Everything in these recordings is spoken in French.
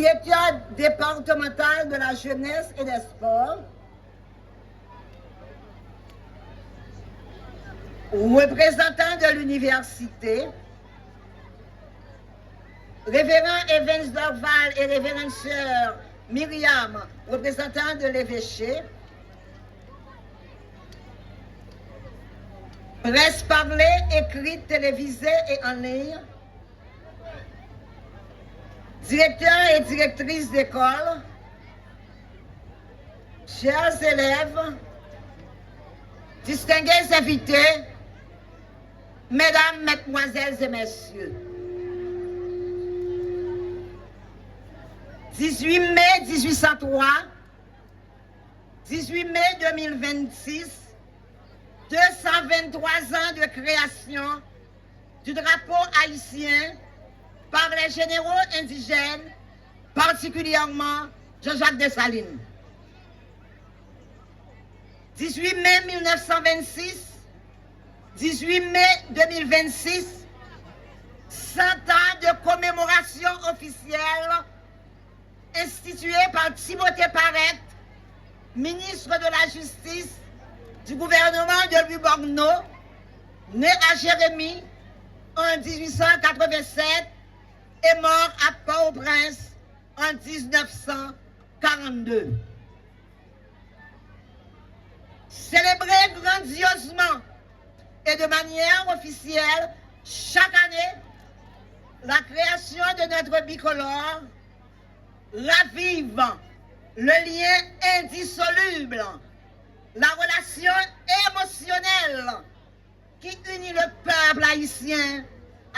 directeur départemental de la jeunesse et des sports, représentant de l'université, révérend Evans Dorval et révérende sœur Myriam, représentant de l'évêché, presse parlée, écrite, télévisée et en ligne, directeur et directrice d'école, chers élèves, distingués invités, mesdames, mesdemoiselles et messieurs, 18 mai 1803, 18 mai 2026, 223 ans de création du drapeau haïtien par les généraux indigènes, particulièrement Jean-Jacques Dessalines. 18 mai 1926, 18 mai 2026, 100 ans de commémoration officielle instituée par Timothée Parette, ministre de la Justice du gouvernement de Louis Borgnot, né à Jérémie en 1887 et mort à Port-au-Prince en 1942. Célébrer grandiosement et de manière officielle chaque année la création de notre bicolore, ravivant le lien indissoluble, la relation émotionnelle qui unit le peuple haïtien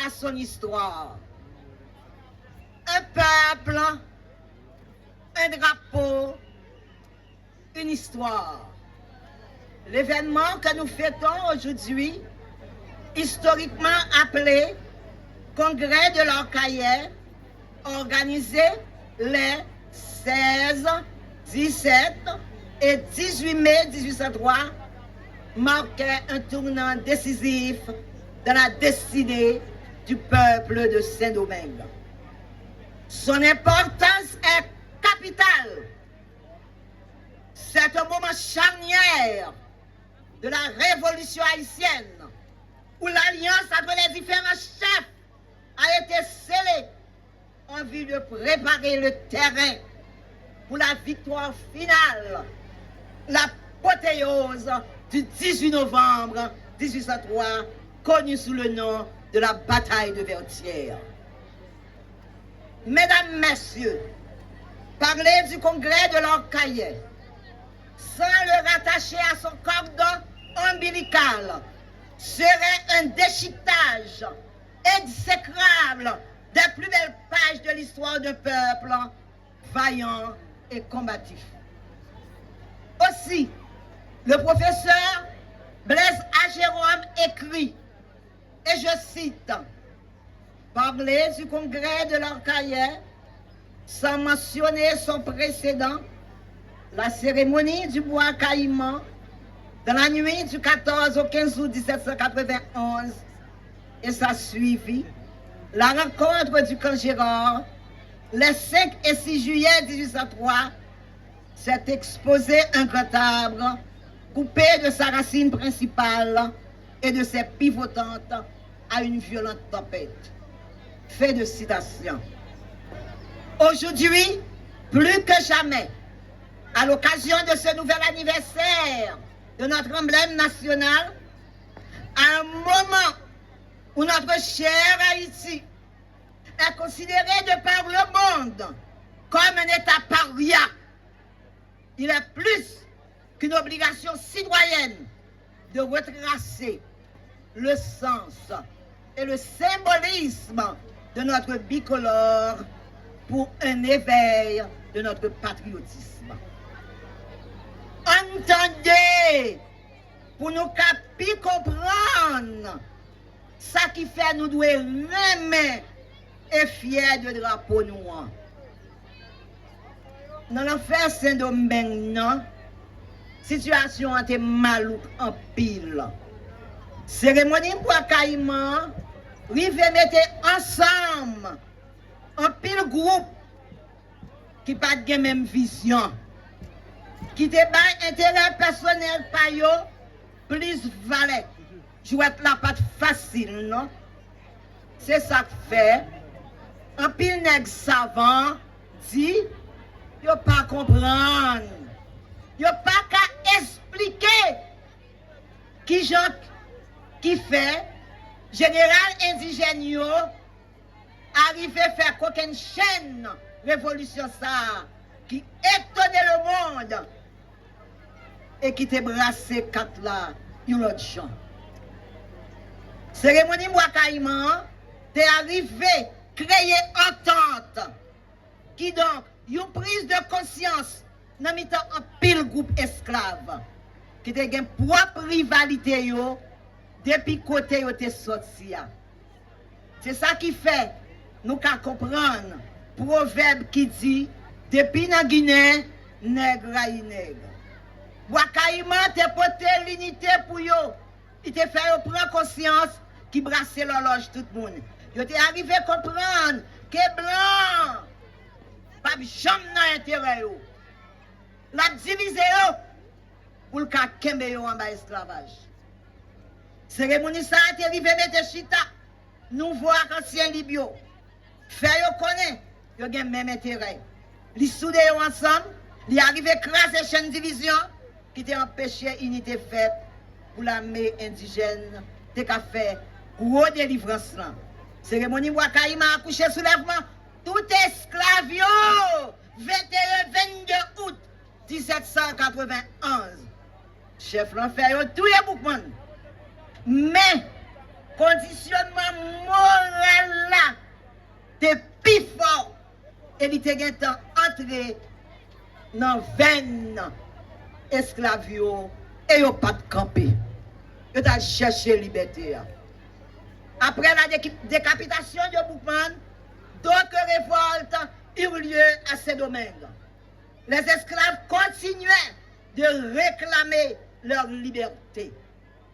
à son histoire. Un peuple, un drapeau, une histoire. L'événement que nous fêtons aujourd'hui, historiquement appelé Congrès de l'Orcaillet, organisé les 16, 17 et 18 mai 1803, marquait un tournant décisif dans la destinée du peuple de Saint-Domingue. Son importance est capitale. C'est un moment charnière de la révolution haïtienne où l'alliance entre les différents chefs a été scellée en vue de préparer le terrain pour la victoire finale, l'apothéose du 18 novembre 1803, connue sous le nom de la bataille de Vertières. Mesdames, Messieurs, parler du congrès de l'Orcaillet sans le rattacher à son cordon ombilical serait un déchiquetage exécrable des plus belles pages de l'histoire d'un peuple vaillant et combatif. Aussi, le professeur Blaise A. Jérôme écrit, et je cite, « Parler du congrès de l'Orcaillet sans mentionner son précédent, la cérémonie du bois caïman, dans la nuit du 14 au 15 août 1791, et ça suivit, la rencontre du camp Gérard, les 5 et 6 juillet 1803, s'est exposé un grand arbre, coupé de sa racine principale et de ses pivotantes à une violente tempête. » Fait de citation. Aujourd'hui, plus que jamais, à l'occasion de ce nouvel anniversaire de notre emblème national, à un moment où notre cher Haïti est considéré de par le monde comme un État paria, il est plus qu'une obligation citoyenne de retracer le sens et le symbolisme de notre bicolore pour un éveil de notre patriotisme. Entendez, pour nous capi comprendre, ça qui fait nous doit aimer et fiers de drapeau noir. Dans l'enfer Saint-Domingue, non, situation était malouque en pile. Cérémonie pour caïman, rive mettre ensemble, en pile groupe, qui pas de même vision, qui te bat intérêt personnel par yo, plus valet. Jouer la pas facile, non? C'est ça que fait. Un pile nèg savant dit, yo pas comprendre. Yo pas qu'à expliquer qui gens qui fait général indigène yo arrivé faire qu'aucune chaîne révolution ça qui étonnait le monde et qui te brassé quatre là une autre champ. Cérémonie Mwakaïman t'es arrivé créer entente qui donc une prise de conscience dans mitan un pile groupe esclave qui te gen propre rivalité yo depuis côté yo te sorti. C'est ça qui fait nous qu'à comprendre proverbe qui dit depuis dans Guinée nègre aïe nègre. Mwakaïman te porté l'unité pour yo. Il te fait prendre conscience qui brasse l'horloge tout le monde. Yo te arrivé à comprendre que blanc pas jamais dans intérêt yo. La diviser yo pour le cas kembe yo en bas esclavage. Cérémonie ça a été arrivé mettre chita nouveau ancien libyo. Fait yo connaît yo gen même intérêt. Li soudé yo ensemble, li arrivé craser chaîne division qui t'a empêché unité faite pour l'armée indigène te ka fait gros délivrance là. Cérémonie Mwakaïman a couché soulèvement tout esclave yo 21-22 août 1791. Chef l'enfer yo tout les boukman. Mais conditionnement moral là te plus fort et il te gen temps entrer dans veine esclave yo et yo pas de camper. Yo t'a cherché liberté. Après la décapitation de Boukman, d'autres révoltes eurent lieu à ces domaines. Les esclaves continuaient de réclamer leur liberté.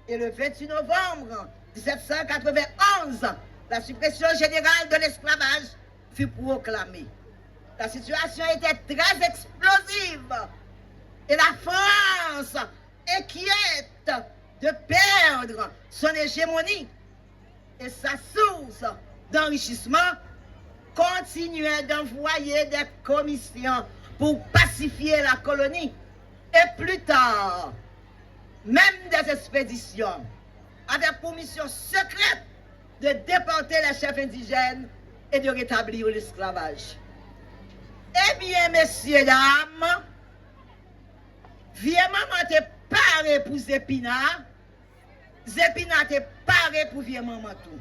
Et le 28 novembre 1791, la suppression générale de l'esclavage fut proclamée. La situation était très explosive et la France, inquiète de perdre son hégémonie et sa source d'enrichissement, continuait d'envoyer des commissions pour pacifier la colonie et plus tard, même des expéditions avec pour mission secrète de déporter les chefs indigènes et de rétablir l'esclavage. Eh bien, messieurs, dames, vieux maman te paré pour Zépina, Zépina te paré pour vieux maman tout.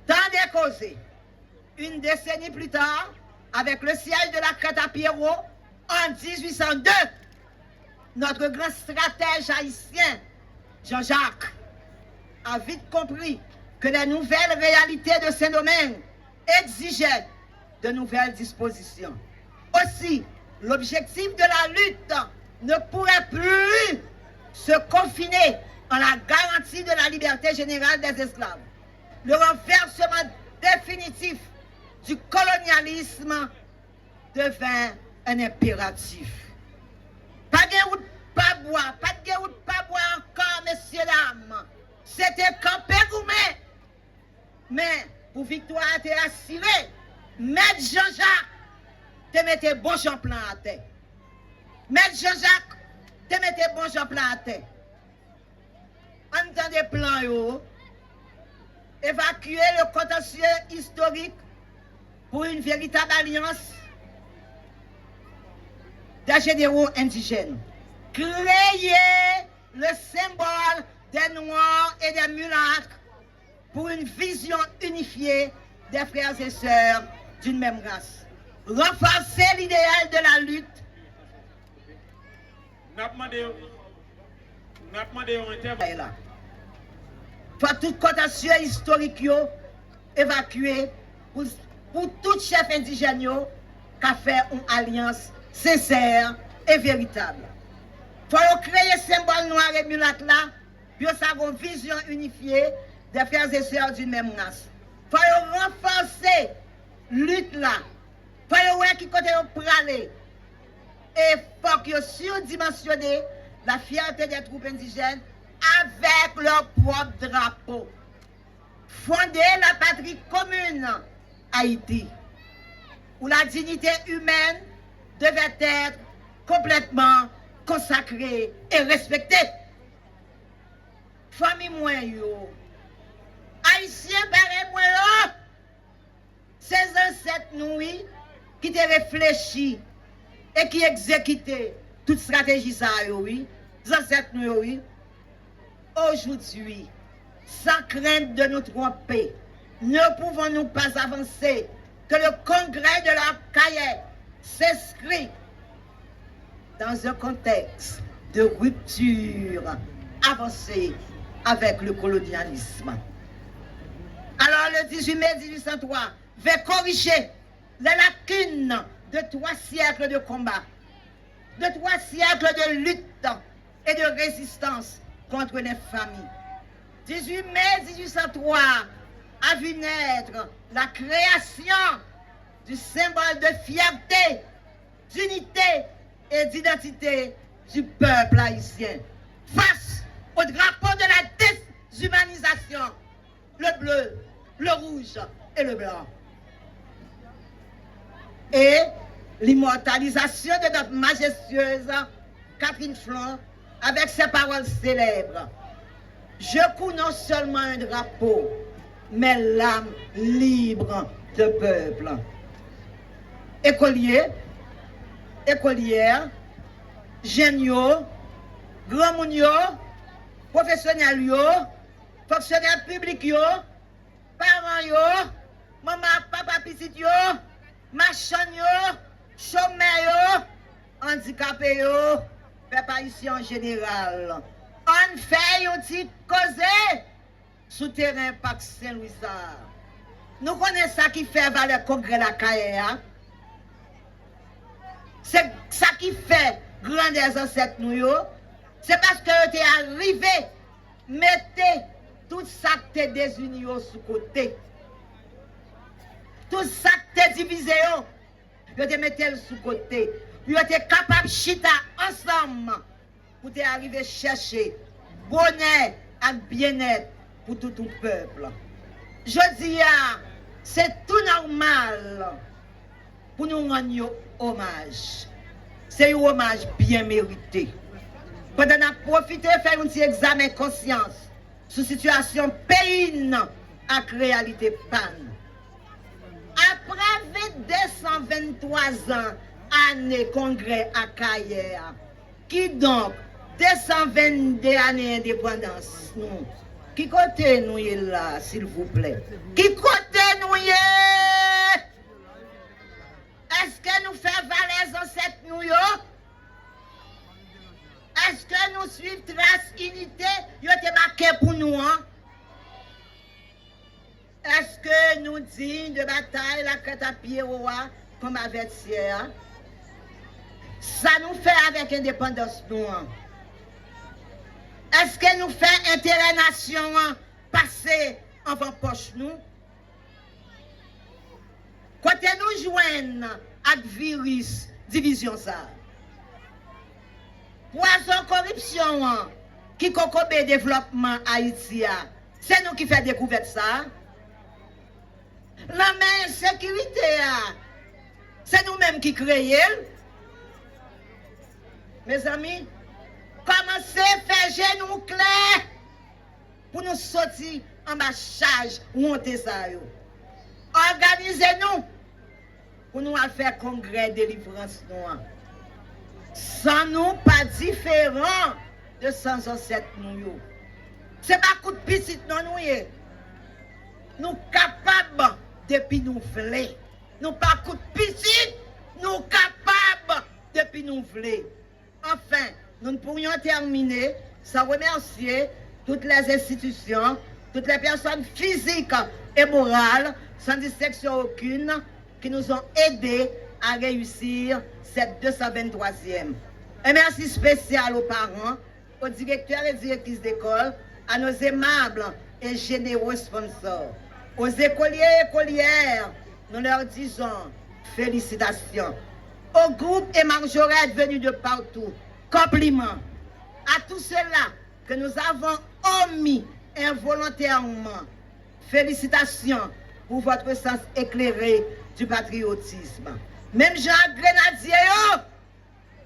Tant de causes, une décennie plus tard, avec le siège de la crête à Pierrot, en 1802, notre grand stratège haïtien, Jean-Jacques, a vite compris que les nouvelles réalités de ces domaines exigeaient de nouvelles dispositions. Aussi, l'objectif de la lutte ne pourrait plus se confiner en la garantie de la liberté générale des esclaves. Le renversement définitif du colonialisme devint un impératif. Pas de route, pas boire, pas de route, pas boire encore, messieurs, dames. C'était campé gourmet. Mais pour victoire t'es assurée, Maître Jean-Jacques te mettait bon champlain à terre. Maître Jean-Jacques te mettait bon champlain à terre. En temps de plan, yo, évacuer le contentieux historique pour une véritable alliance des généraux indigènes. Créer le symbole des Noirs et des mulâtres pour une vision unifiée des frères et sœurs d'une même race. Renforcer l'idéal de la lutte. Faut tout contentieux historique yo évacuer pour tout chef indigène yo qu'a fait une alliance sincère et véritable. Faut créer symbole noir et mulâtre là, puis ça une vision unifiée des frères et sœurs d'une même race. Faut renforcer lutte là Faut voir qui côté au praler. Et faut que surdimensionner la fierté des troupes indigènes avec leur propre drapeau. Fonder la patrie commune, Haïti, où la dignité humaine devait être complètement consacrée et respectée. Famille moi yo, Haïtien barré moi yo, ces ancêtres nous qui te réfléchi et qui exécuté toute stratégie ça oui, les ancêtres nous oui. Aujourd'hui, sans crainte de nous tromper, ne pouvons-nous pas avancer que le congrès de la Caille s'inscrit dans un contexte de rupture avancée avec le colonialisme. Alors le 18 mai 1803 va corriger les lacunes de 3 siècles de combat, de 3 siècles de lutte et de résistance contre les familles. 18 mai 1803 a vu naître la création du symbole de fierté, d'unité et d'identité du peuple haïtien face au drapeau de la déshumanisation, le bleu, le rouge et le blanc. Et l'immortalisation de notre majestueuse Catherine Flon avec ses paroles célèbres. Je couds non seulement un drapeau, mais l'âme libre de peuple. Écoliers, écolières, jeunes, grands mounio, professionnels, fonctionnaires publics, parents, maman, papa, petit, marchands, chômeurs, handicapés, peuple ici en général. On fait un petit causer sous terrain Parc Saint-Louis. Nous connaissons ça qui fait valeur congrès la Caille. C'est ça qui fait grand des ancêtres nous. C'est parce que tu es arrivé, mettez tout ça que tu désuni sous côté. Tout ça que tu divisé, vous te mettez sous côté. Vous êtes capable de chita ensemble pour te arriver chercher bonheur et bien-être pour tout le peuple. Je dis, c'est tout normal pour nous rendre hommage. C'est un hommage bien mérité. Pendant qu'on profite de faire un petit examen de conscience sur la situation pays avec réalité panne. Après 223 ans, année congrès à Caille, qui donc 222 années d'indépendance, nous, qui côté nous est là, s'il vous plaît? Qui côté nous est? Est-ce que nous faisons valer ancêtres nous? Est-ce que nous suivons trace unité? Yo te marqué pour nous, hein? Est-ce que nous disons de bataille la crête à pied roi comme adversaire? Ça nous fait avec indépendance nous. Est-ce que nous fait intérêt nation passer avant poche nous? Quand nous joignons avec virus division ça. Poison corruption qui concombe développement Haïti, c'est nous qui fait découverte ça. La main sécurité, c'est nous-mêmes qui créons. Mes amis, commencez à faire genou clair pour nous sortir en bas charge ou monter ça. Organisez-nous pour nous faire congrès de délivrance. Sans nous, pas différent de sans ancêtres nous. C'est pas coup de piscine non nous. Nous capables depuis nous voulons. Nous pas coup de piscine, nous capables depuis nous voulons. Enfin, nous ne pourrions terminer sans remercier toutes les institutions, toutes les personnes physiques et morales, sans distinction aucune, qui nous ont aidés à réussir cette 223e. Un merci spécial aux parents, aux directeurs et directrices d'école, à nos aimables et généreux sponsors. Aux écoliers et écolières, nous leur disons Félicitations. Au groupe et Marjorette venus de partout. Compliments à tous ceux-là que nous avons omis involontairement. Félicitations pour votre sens éclairé du patriotisme. Même Jean Grenadier,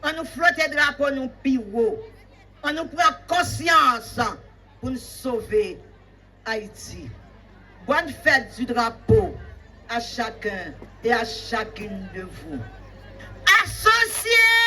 on nous flotte drapeau, nous piro. On nous prend conscience pour nous sauver Haïti. Bonne fête du drapeau à chacun et à chacune de vous. Associés!